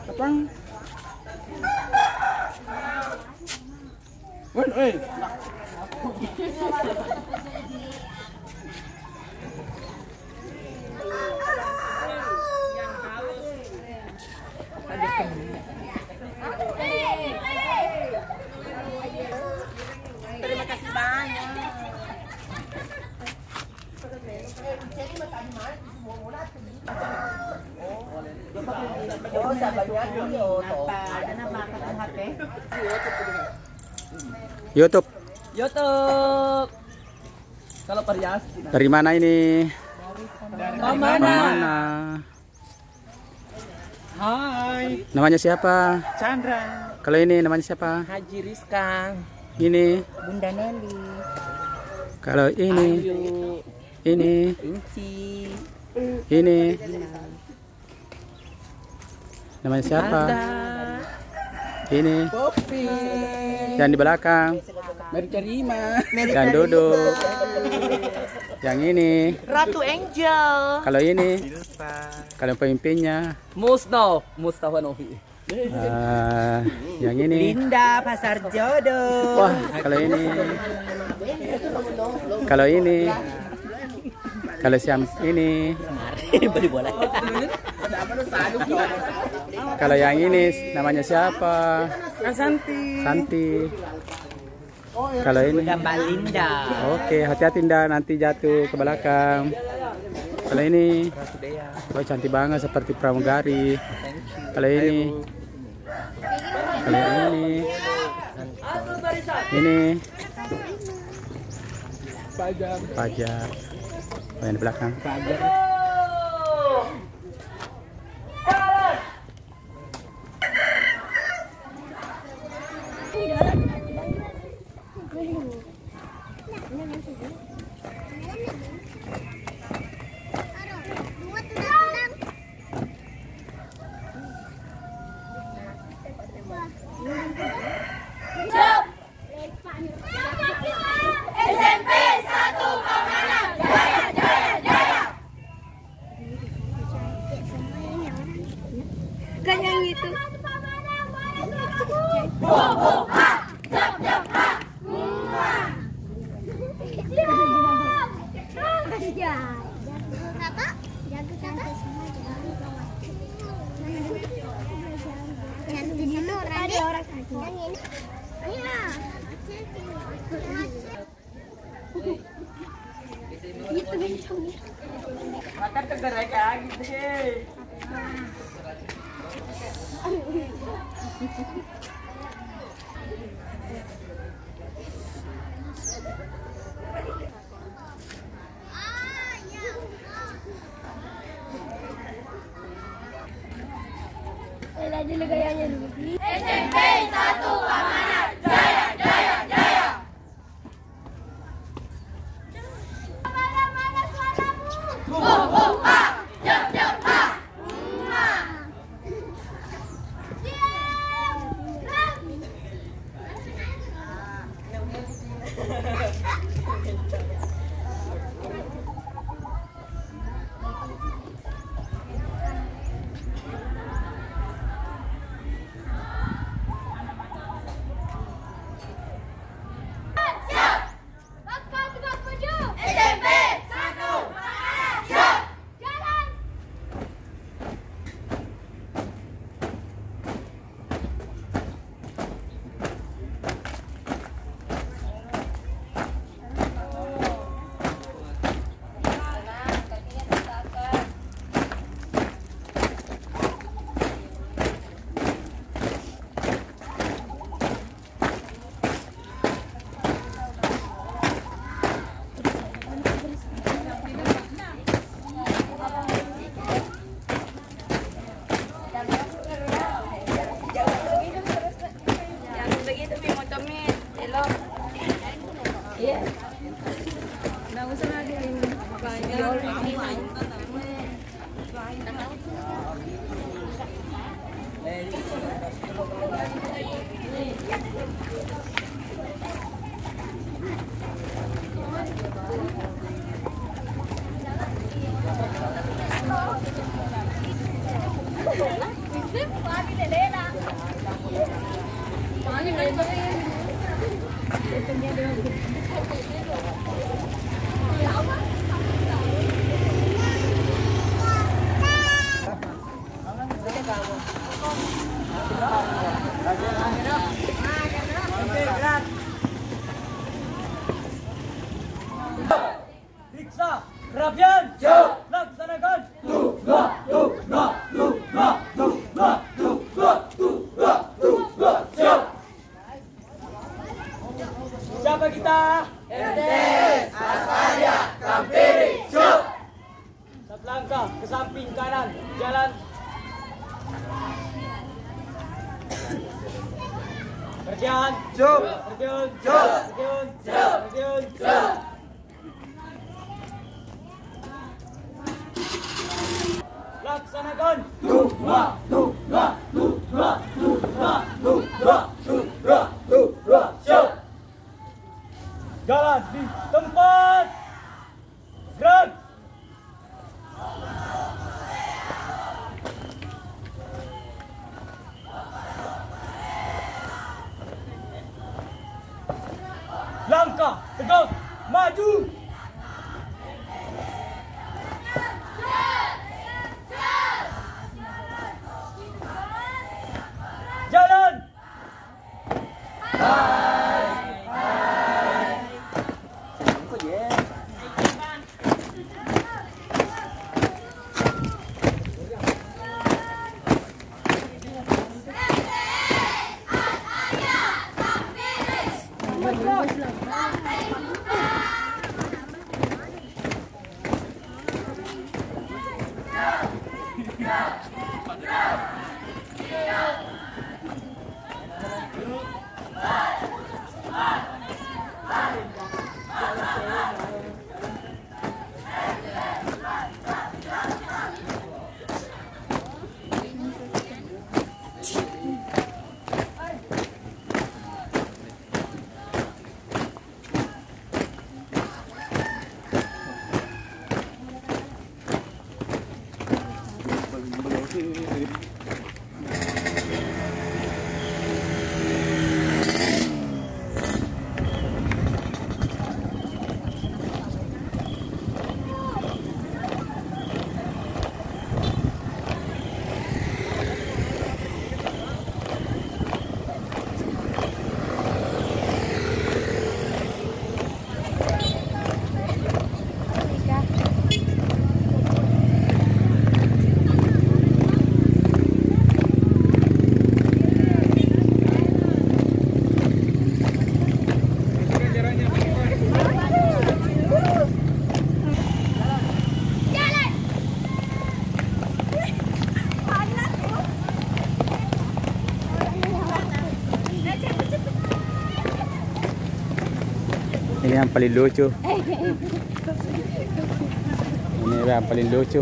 Kapang. Wen, eh. Terima kasih banyak. Oh, sabarnya YouTube. YouTube. Kalau Perias. Dari mana ini? Mana? Mana? Hai. Namanya siapa? Chandra. Kalau ini namanya siapa? Haji Rizka. Ini. Bunda Nelly. Kalau ini. Ayu. Ini. Inci. Ini. Namanya siapa? Ada. Ini. Poppy. Yang di belakang. Mary Karima. Dan duduk. Yang ini. Ratu Angel. Kalau ini. Kalau pemimpinnya. Mustafa Novi. Yang ini. Linda Pasar Jodoh. Wah, kalau ini. Kalau ini. Kalau siang ini. Beli bola. Kalau yang ini namanya siapa? Santi. Santi. Kalau ini. Mbak Linda. Oke, hati-hati Nda, nanti jatuh ke belakang. Kalau ini. Oh, cantik banget seperti pramugari. Kalau ini. Kalau ini. Ini. Pajar. Oh, yang di belakang. SMP 1 Pamanan, jaya jaya jaya. Kan yang itu. Ho ho ha, jap jap ha. Ya. Kakak, jaga kakak. Yang di sana ada orang tadi. Yang ini. Iya. Itu bencong. Makan tegerai lagi deh. Lagi gayanya dulu. SMP 1 Pamanan, jaya jaya jaya. Mana suaramu? Ho ho ha, jap jap ha. Diam. SMP 1 Pamanan, siap. Jalan. Jangan begitu, Mi, motornya elok. Iya. Nggak usah lagi ini. Periksa, kerapian, laksanakan. Siapa kita? RT Asaria Kampiri. Satu langkah ke samping kanan, jalan. Kerjaan, kerjaan. Laksanakan. Jalan di tempat. Gerak. Langkah tegak maju. Jalan. Ini yang paling lucu. Ini yang paling lucu.